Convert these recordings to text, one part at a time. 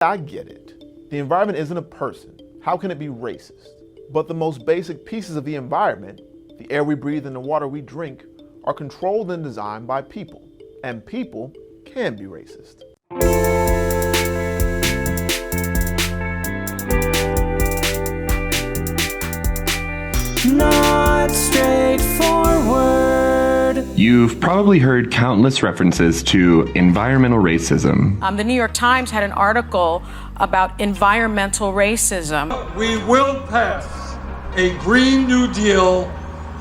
I get it. The environment isn't a person. How can it be racist? But the most basic pieces of the environment, the air we breathe and the water we drink, are controlled and designed by people. And people can be racist. Not straightforward. You've probably heard countless references to environmental racism. The New York Times had an article about environmental racism. We will pass a Green New Deal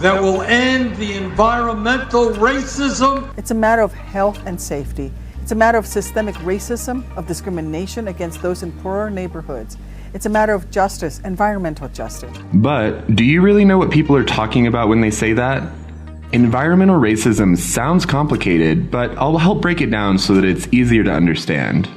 that will end the environmental racism. It's a matter of health and safety. It's a matter of systemic racism, of discrimination against those in poorer neighborhoods. It's a matter of justice, environmental justice. But do you really know what people are talking about when they say that? Environmental racism sounds complicated, but I'll help break it down so that it's easier to understand.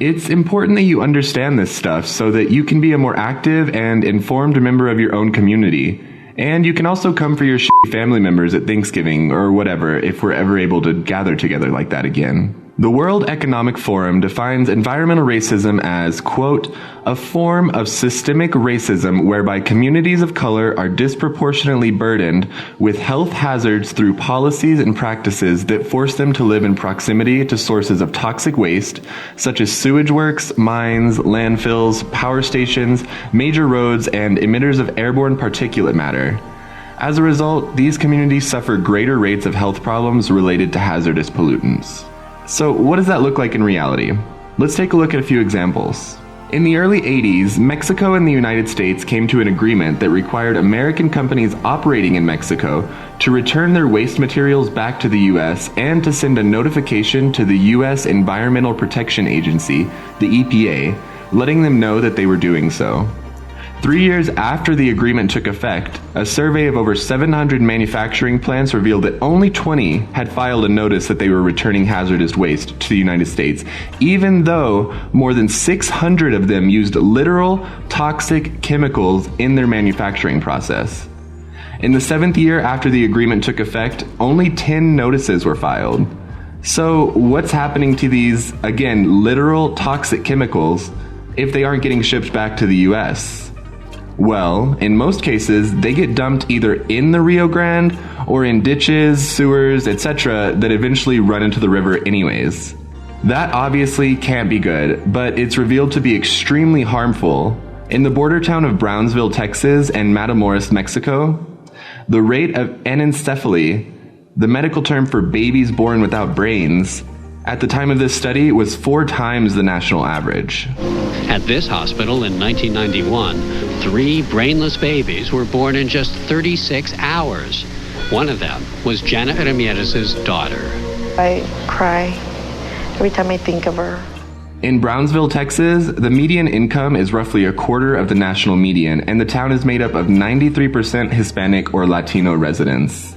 It's important that you understand this stuff so that you can be a more active and informed member of your own community. And you can also come for your family members at Thanksgiving or whatever if we're ever able to gather together like that again. The World Economic Forum defines environmental racism as, quote, a form of systemic racism whereby communities of color are disproportionately burdened with health hazards through policies and practices that force them to live in proximity to sources of toxic waste, such as sewage works, mines, landfills, power stations, major roads, and emitters of airborne particulate matter. As a result, these communities suffer greater rates of health problems related to hazardous pollutants. So what does that look like in reality? Let's take a look at a few examples. In the early 80s, Mexico and the United States came to an agreement that required American companies operating in Mexico to return their waste materials back to the US and to send a notification to the US Environmental Protection Agency, the EPA, letting them know that they were doing so. 3 years after the agreement took effect, a survey of over 700 manufacturing plants revealed that only 20 had filed a notice that they were returning hazardous waste to the United States, even though more than 600 of them used literal toxic chemicals in their manufacturing process. In the 7th year after the agreement took effect, only 10 notices were filed. So what's happening to these, again, literal toxic chemicals if they aren't getting shipped back to the US? Well, in most cases, they get dumped either in the Rio Grande or in ditches, sewers, etc. that eventually run into the river anyways. That obviously can't be good, but it's revealed to be extremely harmful. In the border town of Brownsville, Texas and Matamoros, Mexico, the rate of anencephaly, the medical term for babies born without brains, at the time of this study was 4 times the national average. At this hospital in 1991, 3 brainless babies were born in just 36 hours. One of them was Janet Ramirez's daughter. I cry every time I think of her. In Brownsville, Texas, the median income is roughly a quarter of the national median, and the town is made up of 93% Hispanic or Latino residents.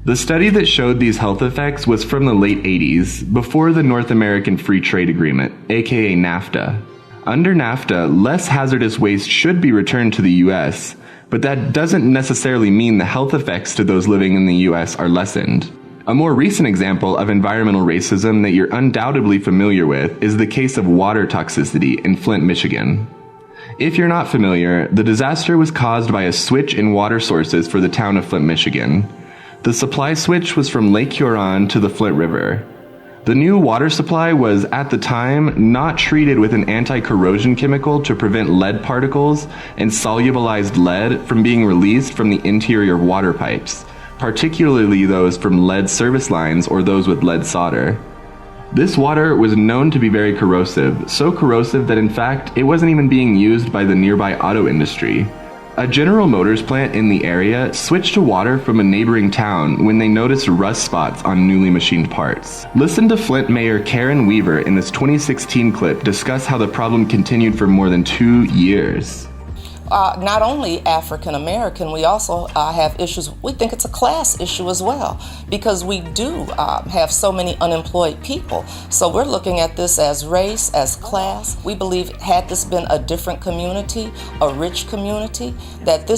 The study that showed these health effects was from the late 80s, before the North American Free Trade Agreement, aka NAFTA. Under NAFTA, less hazardous waste should be returned to the US, but that doesn't necessarily mean the health effects to those living in the US are lessened. A more recent example of environmental racism that you're undoubtedly familiar with is the case of water toxicity in Flint, Michigan. If you're not familiar, the disaster was caused by a switch in water sources for the town of Flint, Michigan. The supply switch was from Lake Huron to the Flint River. The new water supply was, at the time, not treated with an anti-corrosion chemical to prevent lead particles and solubilized lead from being released from the interior water pipes, particularly those from lead service lines or those with lead solder. This water was known to be very corrosive, so corrosive that in fact it wasn't even being used by the nearby auto industry. A General Motors plant in the area switched to water from a neighboring town when they noticed rust spots on newly machined parts. Listen to Flint Mayor Karen Weaver in this 2016 clip discuss how the problem continued for more than 2 years. not only African American, we also have issues. We think it's a class issue as well, because we do have so many unemployed people. So we're looking at this as race, as class. We believe had this been a different community, a rich community, that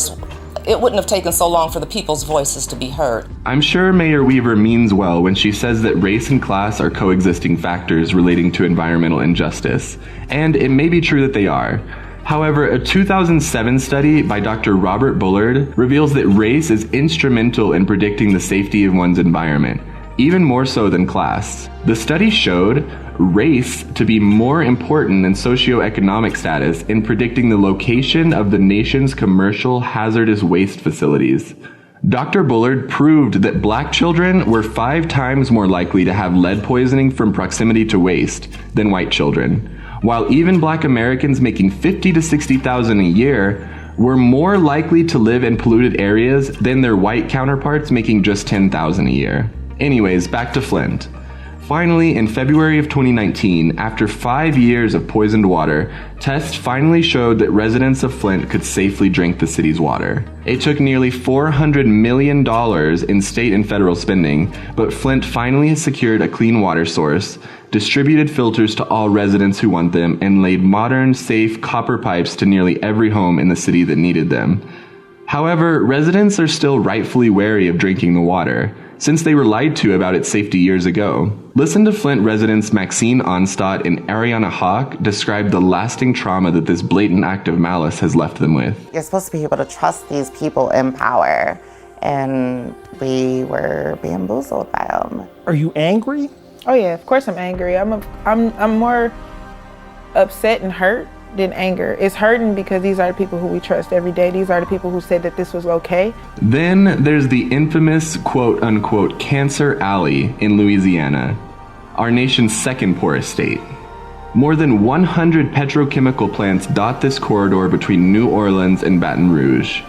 it wouldn't have taken so long for the people's voices to be heard. I'm sure Mayor Weaver means well when she says that race and class are coexisting factors relating to environmental injustice, and it may be true that they are. However, a 2007 study by Dr. Robert Bullard reveals that race is instrumental in predicting the safety of one's environment, even more so than class. The study showed race to be more important than socioeconomic status in predicting the location of the nation's commercial hazardous waste facilities. Dr. Bullard proved that black children were 5 times more likely to have lead poisoning from proximity to waste than white children, while even black Americans making $50,000 to $60,000 a year were more likely to live in polluted areas than their white counterparts making just $10,000 a year. Anyways, back to Flint. Finally, in February of 2019, after 5 years of poisoned water, tests finally showed that residents of Flint could safely drink the city's water. It took nearly $400 million in state and federal spending, but Flint finally has secured a clean water source, distributed filters to all residents who want them, and laid modern, safe copper pipes to nearly every home in the city that needed them. However, residents are still rightfully wary of drinking the water, since they were lied to about its safety years ago. Listen to Flint residents Maxine Onstadt and Ariana Hawk describe the lasting trauma that this blatant act of malice has left them with. You're supposed to be able to trust these people in power, and we were bamboozled by them. Are you angry? Oh yeah, of course I'm angry. I'm more upset and hurt than anger. It's hurting because these are the people who we trust every day. These are the people who said that this was okay. Then there's the infamous quote-unquote Cancer Alley in Louisiana, our nation's second poorest state. More than 100 petrochemical plants dot this corridor between New Orleans and Baton Rouge.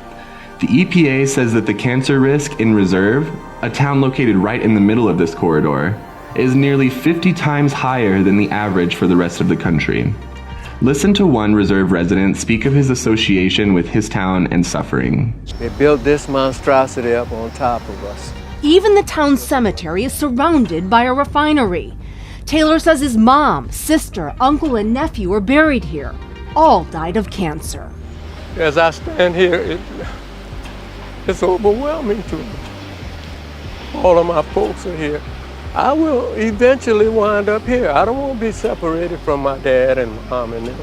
The EPA says that the cancer risk in Reserve, a town located right in the middle of this corridor, is nearly 50 times higher than the average for the rest of the country. Listen to one Reserve resident speak of his association with his town and suffering. They built this monstrosity up on top of us. Even the town cemetery is surrounded by a refinery. Taylor says his mom, sister, uncle, and nephew were buried here. All died of cancer. As I stand here, it's overwhelming to me. All of my folks are here. I will eventually wind up here. I don't want to be separated from my dad and mom and them.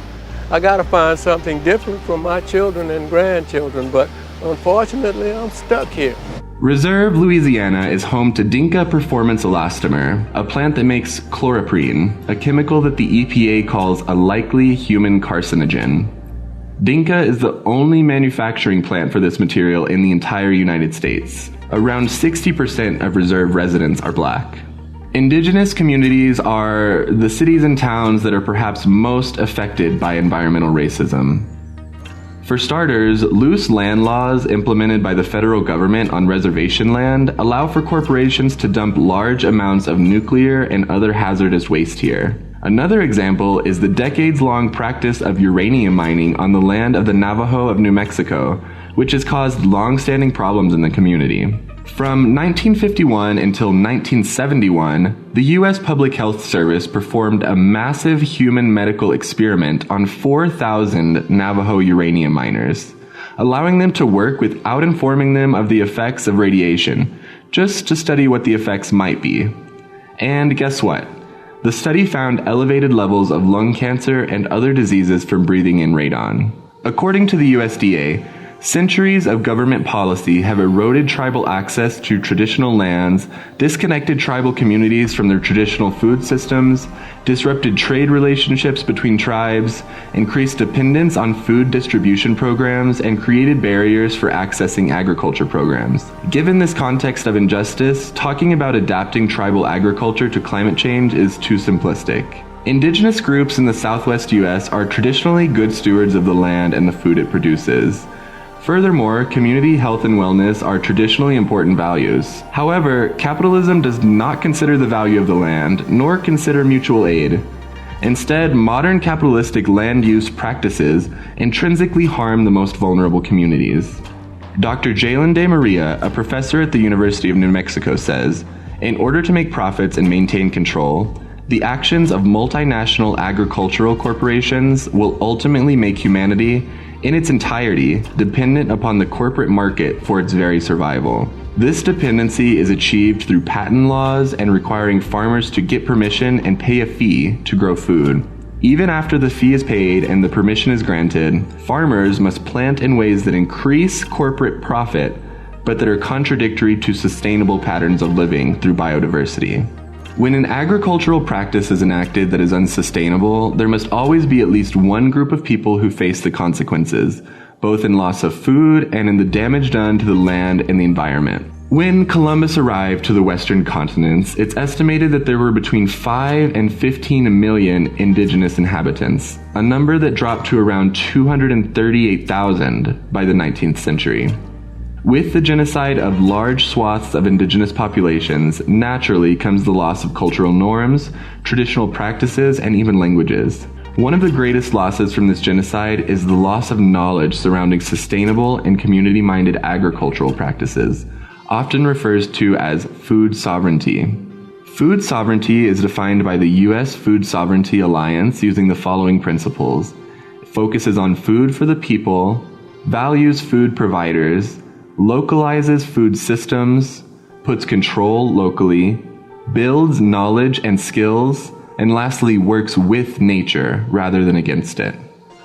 I got to find something different for my children and grandchildren, but unfortunately, I'm stuck here. Reserve, Louisiana is home to Dinka Performance Elastomer, a plant that makes chloroprene, a chemical that the EPA calls a likely human carcinogen. Dinka is the only manufacturing plant for this material in the entire United States. Around 60% of Reserve residents are black. Indigenous communities are the cities and towns that are perhaps most affected by environmental racism. For starters, loose land laws implemented by the federal government on reservation land allow for corporations to dump large amounts of nuclear and other hazardous waste here. Another example is the decades-long practice of uranium mining on the land of the Navajo of New Mexico, which has caused long-standing problems in the community. From 1951 until 1971, the U.S. Public Health Service performed a massive human medical experiment on 4,000 Navajo uranium miners, allowing them to work without informing them of the effects of radiation, just to study what the effects might be. And guess what? The study found elevated levels of lung cancer and other diseases from breathing in radon. According to the USDA, centuries of government policy have eroded tribal access to traditional lands, disconnected tribal communities from their traditional food systems, disrupted trade relationships between tribes, increased dependence on food distribution programs, and created barriers for accessing agriculture programs. Given this context of injustice, talking about adapting tribal agriculture to climate change is too simplistic. Indigenous groups in the Southwest U.S. are traditionally good stewards of the land and the food it produces. Furthermore, community health and wellness are traditionally important values. However, capitalism does not consider the value of the land, nor consider mutual aid. Instead, modern capitalistic land use practices intrinsically harm the most vulnerable communities. Dr. Jalen De Maria, a professor at the University of New Mexico, says, in order to make profits and maintain control, the actions of multinational agricultural corporations will ultimately make humanity, in its entirety, dependent upon the corporate market for its very survival. This dependency is achieved through patent laws and requiring farmers to get permission and pay a fee to grow food. Even after the fee is paid and the permission is granted, farmers must plant in ways that increase corporate profit, but that are contradictory to sustainable patterns of living through biodiversity. When an agricultural practice is enacted that is unsustainable, there must always be at least one group of people who face the consequences, both in loss of food and in the damage done to the land and the environment. When Columbus arrived to the Western continents, it's estimated that there were between 5 and 15 million indigenous inhabitants, a number that dropped to around 238,000 by the 19th century. With the genocide of large swaths of indigenous populations, naturally comes the loss of cultural norms, traditional practices, and even languages. One of the greatest losses from this genocide is the loss of knowledge surrounding sustainable and community-minded agricultural practices, often refers to as food sovereignty. Food sovereignty is defined by the U.S. Food Sovereignty Alliance using the following principles. It focuses on food for the people, values food providers, localizes food systems, puts control locally, builds knowledge and skills, and lastly, works with nature rather than against it.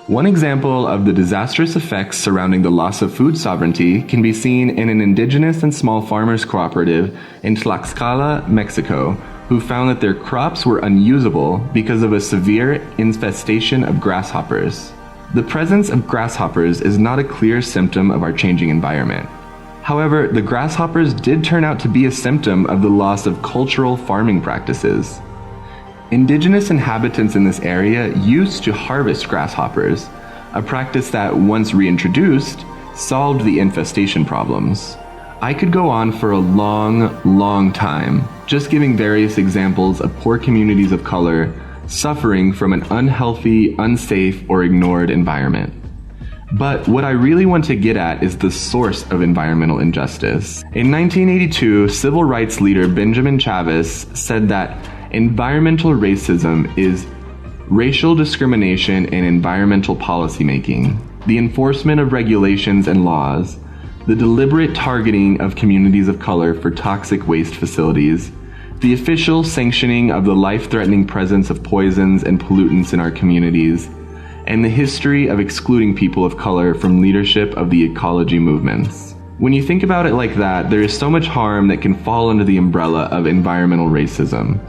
One example of the disastrous effects surrounding the loss of food sovereignty can be seen in an indigenous and small farmers cooperative in Tlaxcala, Mexico, who found that their crops were unusable because of a severe infestation of grasshoppers. The presence of grasshoppers is not a clear symptom of our changing environment. However, the grasshoppers did turn out to be a symptom of the loss of cultural farming practices. Indigenous inhabitants in this area used to harvest grasshoppers, a practice that, once reintroduced, solved the infestation problems. I could go on for a long time, just giving various examples of poor communities of color suffering from an unhealthy, unsafe, or ignored environment. But what I really want to get at is the source of environmental injustice. In 1982, civil rights leader Benjamin Chavez said that environmental racism is racial discrimination in environmental policymaking, the enforcement of regulations and laws, the deliberate targeting of communities of color for toxic waste facilities, the official sanctioning of the life-threatening presence of poisons and pollutants in our communities, and the history of excluding people of color from leadership of the ecology movements. When you think about it like that, there is so much harm that can fall under the umbrella of environmental racism.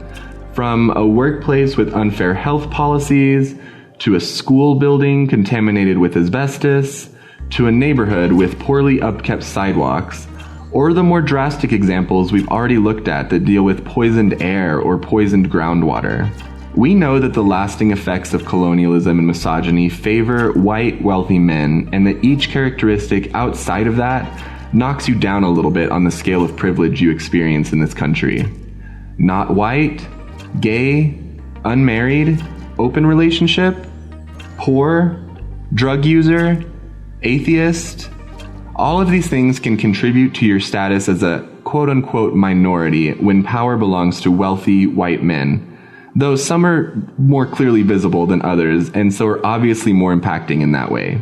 From a workplace with unfair health policies, to a school building contaminated with asbestos, to a neighborhood with poorly upkept sidewalks, or the more drastic examples we've already looked at that deal with poisoned air or poisoned groundwater. We know that the lasting effects of colonialism and misogyny favor white, wealthy men, and that each characteristic outside of that knocks you down a little bit on the scale of privilege you experience in this country. Not white, gay, unmarried, open relationship, poor, drug user, atheist. All of these things can contribute to your status as a quote-unquote minority when power belongs to wealthy white men, though some are more clearly visible than others and so are obviously more impacting in that way.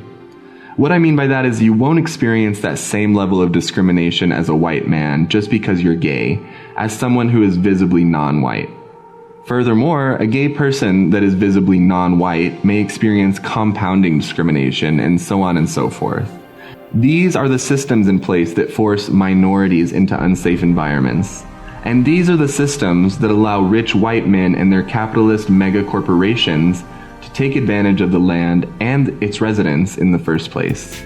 What I mean by that is you won't experience that same level of discrimination as a white man just because you're gay, as someone who is visibly non-white. Furthermore, a gay person that is visibly non-white may experience compounding discrimination and so on and so forth. These are the systems in place that force minorities into unsafe environments. And these are the systems that allow rich white men and their capitalist mega corporations to take advantage of the land and its residents in the first place.